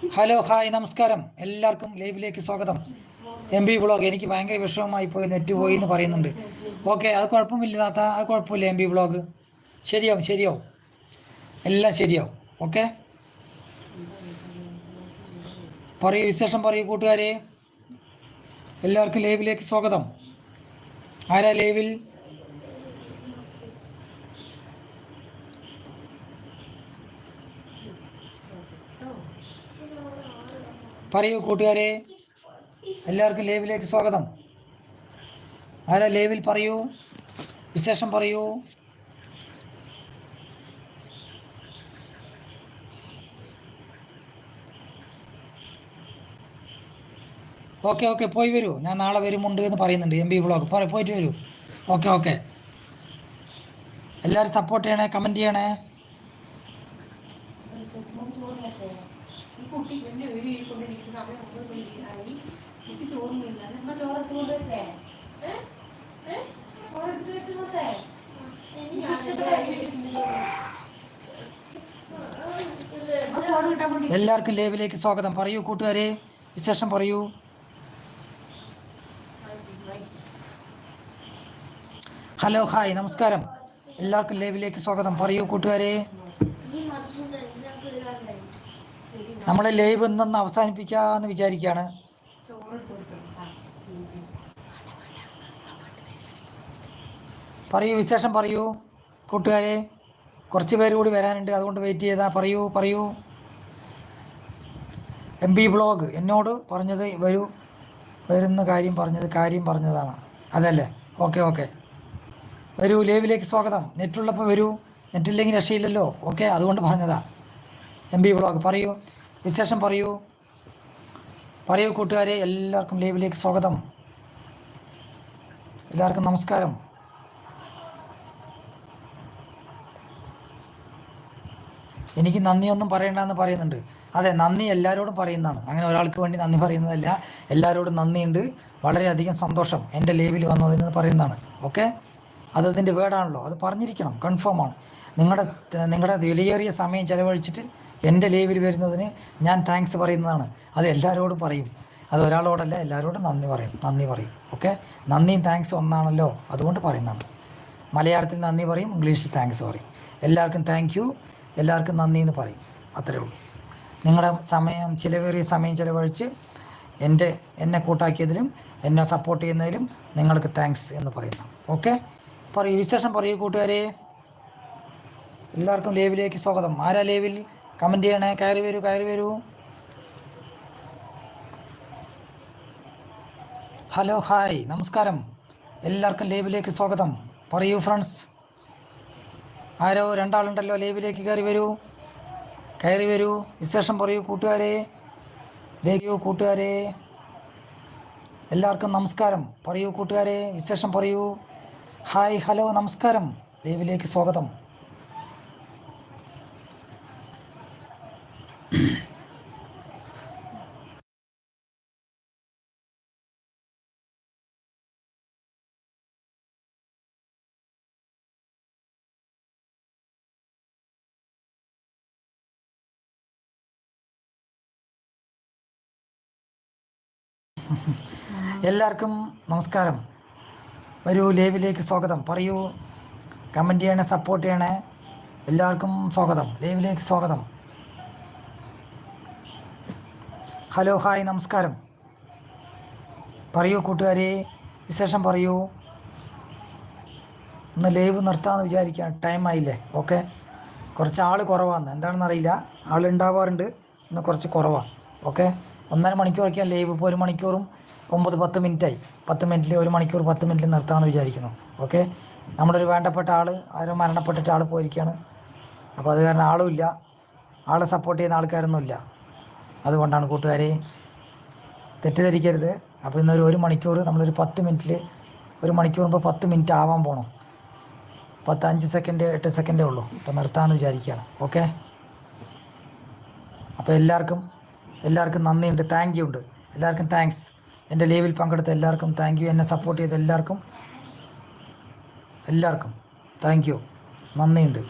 Hello hi നമസ്കാരം എല്ലാവർക്കും ലൈവിലേക്ക് സ്വാഗതം. എം ബി വ്ളോഗ് എനിക്ക് ഭയങ്കര വിഷമമായി പോയി, നെറ്റ് പോയി എന്ന് പറയുന്നുണ്ട്. ഓക്കെ, അത് കുഴപ്പമില്ല താത്ത, അത് കുഴപ്പമില്ല. എം ബി വ്ളോഗ് ശരിയാവും, ശരിയാവും, എല്ലാം ശരിയാവും. ഓക്കെ, പറയൂ, വിശേഷം പറയൂ കൂട്ടുകാരെ. എല്ലാവർക്കും ലൈവിലേക്ക് സ്വാഗതം. ആരാ ലൈവിൽ? പറയൂ കൂട്ടുകാരെ, എല്ലാവർക്കും ലൈവിലേക്ക് സ്വാഗതം. ആരാ ലൈവിൽ? പറയൂ, വിശേഷം പറയൂ. ഓക്കെ ഓക്കെ, പോയി വരൂ, ഞാൻ നാളെ വരുമുണ്ട് എന്ന് പറയുന്നുണ്ട്. എം ബി വ്ളോഗ് പോയിട്ട് വരൂ. ഓക്കെ ഓക്കെ, എല്ലാവരും സപ്പോർട്ട് ചെയ്യണേ, കമൻറ്റ് ചെയ്യണേ. എല്ലാവർക്കും ലൈവിലേക്ക് സ്വാഗതം. പറയൂ കൂട്ടുകാരെ, വിശേഷം പറയൂ. ഹലോ ഹായ് നമസ്കാരം, എല്ലാവർക്കും ലൈവിലേക്ക് സ്വാഗതം. പറയൂ കൂട്ടുകാരെ. നമ്മളെ ലൈവ് എന്നൊന്ന് അവസാനിപ്പിക്കാമെന്ന് വിചാരിക്കുകയാണ്. പറയൂ, വിശേഷം പറയൂ കൂട്ടുകാരെ. കുറച്ച് പേര് കൂടി വരാനുണ്ട്, അതുകൊണ്ട് വെയിറ്റ് ചെയ്താൽ. പറയൂ പറയൂ. എം ബി വ്ളോഗ് എന്നോട് പറഞ്ഞത് വരുന്ന കാര്യം പറഞ്ഞതാണ്, അതല്ലേ? ഓക്കെ ഓക്കെ, വരൂ, ലൈവിലേക്ക് സ്വാഗതം. നെറ്റുള്ളപ്പോൾ വരൂ, നെറ്റില്ലെങ്കിൽ രക്ഷയില്ലല്ലോ. ഓക്കെ, അതുകൊണ്ട് പറഞ്ഞതാ. എം ബി വ്ളോഗ് പറയൂ, വിശേഷം പറയൂ. പറയൂ കൂട്ടുകാരെ, എല്ലാവർക്കും ലൈവിലേക്ക് സ്വാഗതം. എല്ലാവർക്കും നമസ്കാരം. എനിക്ക് നന്ദിയൊന്നും പറയണ്ടെന്ന് പറയുന്നുണ്ട്. അതെ, നന്ദി എല്ലാവരോടും പറയുന്നതാണ്, അങ്ങനെ ഒരാൾക്ക് വേണ്ടി നന്ദി പറയുന്നതല്ല. എല്ലാവരോടും നന്ദിയുണ്ട്, വളരെയധികം സന്തോഷം എൻ്റെ ലൈവിൽ വന്നതിന് പറയുന്നതാണ്. ഓക്കെ, അതിൻ്റെ വേർഡാണല്ലോ, അത് പറഞ്ഞിരിക്കണം, കൺഫേമാണ്. നിങ്ങളുടെ വിലയേറിയ സമയം ചിലവഴിച്ചിട്ട് എൻ്റെ ലൈവിൽ വരുന്നതിന് ഞാൻ താങ്ക്സ് പറയുന്നതാണ്. അത് എല്ലാവരോടും പറയും, അത് ഒരാളോടല്ല, എല്ലാവരോടും നന്ദി പറയും. ഓക്കെ, നന്ദിയും താങ്ക്സ് ഒന്നാണല്ലോ, അതുകൊണ്ട് പറയുന്നതാണ്. മലയാളത്തിൽ നന്ദി പറയും, ഇംഗ്ലീഷിൽ താങ്ക്സ് പറയും. എല്ലാവർക്കും താങ്ക് യു, എല്ലാവർക്കും നന്ദി എന്ന് പറയും. അത്രേ ഉള്ളൂ. നിങ്ങളുടെ ചിലവേറിയ സമയം ചിലവഴിച്ച് എന്നെ കൂട്ടാക്കിയതിലും എന്നെ സപ്പോർട്ട് ചെയ്യുന്നതിലും നിങ്ങൾക്ക് താങ്ക്സ് എന്ന് പറയുന്നതാണ്. ഓക്കെ, പറയൂ, വിശേഷം പറയൂ കൂട്ടുകാരെ. എല്ലാവർക്കും ലൈവിലേക്ക് സ്വാഗതം. ആരാ ലൈവിൽ? കമൻറ്റ് ചെയ്യണേ. കയറി വരൂ, കയറി വരൂ. ഹലോ ഹായ് നമസ്കാരം, എല്ലാവർക്കും ലൈവിലേക്ക് സ്വാഗതം. പറയൂ ഫ്രണ്ട്സ്. ആരോ രണ്ടാളുണ്ടല്ലോ, ലൈവിലേക്ക് കയറി വരൂ, കയറി വരൂ. വിശേഷം പറയൂ കൂട്ടുകാരെ. കൂട്ടുകാരെ, എല്ലാവർക്കും നമസ്കാരം. പറയൂ കൂട്ടുകാരെ, വിശേഷം പറയൂ. ഹായ്, ഹലോ, നമസ്കാരം, ലൈവിലേക്ക് സ്വാഗതം. എല്ലാവർക്കും നമസ്കാരം. വരൂ, ലൈവിലേക്ക് സ്വാഗതം. പറയൂ, കമൻറ്റ് ചെയ്യണേ, സപ്പോർട്ട് ചെയ്യണേ. എല്ലാവർക്കും സ്വാഗതം, ലൈവിലേക്ക് സ്വാഗതം. ഹലോ ഹായ് നമസ്കാരം. പറയൂ കൂട്ടുകാരെ, വിശേഷം പറയൂ. ഇന്ന് ലൈവ് നിർത്താമെന്ന് വിചാരിക്കുകയാണ്, ടൈം ആയില്ലേ. ഓക്കെ, കുറച്ച് ആൾ കുറവാണ്, എന്താണെന്നറിയില്ല. ആളുണ്ടാവാറുണ്ട്, ഇന്ന് കുറച്ച് കുറവാണ്. ഓക്കെ, 1.5 മണിക്കൂറൊക്കെയാണ് ലൈവ്. ഇപ്പോൾ 1 മണിക്കൂറും 9-10 മിനിറ്റായി. 10 മിനിറ്റിൽ 1 മണിക്കൂർ 10 മിനിറ്റിൽ നിർത്താമെന്ന് വിചാരിക്കുന്നു. ഓക്കെ, നമ്മുടെ ഒരു വേണ്ടപ്പെട്ട ആരോ മരണപ്പെട്ടിട്ട് ആൾ പോയിരിക്കുകയാണ്. അപ്പോൾ അത് കാരണം ആളുമില്ല, ആളെ സപ്പോർട്ട് ചെയ്യുന്ന ആൾക്കാരൊന്നുമില്ല. അതുകൊണ്ടാണ് കൂട്ടുകാരെ, തെറ്റിദ്ധരിക്കരുത്. അപ്പോൾ ഇന്നൊരു 1 മണിക്കൂർ നമ്മളൊരു 10 മിനിറ്റിൽ, 1 മണിക്കൂർ 10 മിനിറ്റ് ആവാൻ പോകണം. 5 സെക്കൻഡ് 8 സെക്കൻഡേ ഉള്ളൂ. ഇപ്പോൾ നിർത്താമെന്ന് വിചാരിക്കുകയാണ്. ഓക്കെ, അപ്പോൾ എല്ലാവർക്കും നന്ദിയുണ്ട്, താങ്ക് യു ഉണ്ട്. എല്ലാവർക്കും താങ്ക്സ്. എൻ്റെ ലൈവിൽ പങ്കെടുത്ത എല്ലാവർക്കും താങ്ക് യു. എന്നെ സപ്പോർട്ട് ചെയ്ത എല്ലാവർക്കും താങ്ക് യു, നന്ദിയുണ്ട്.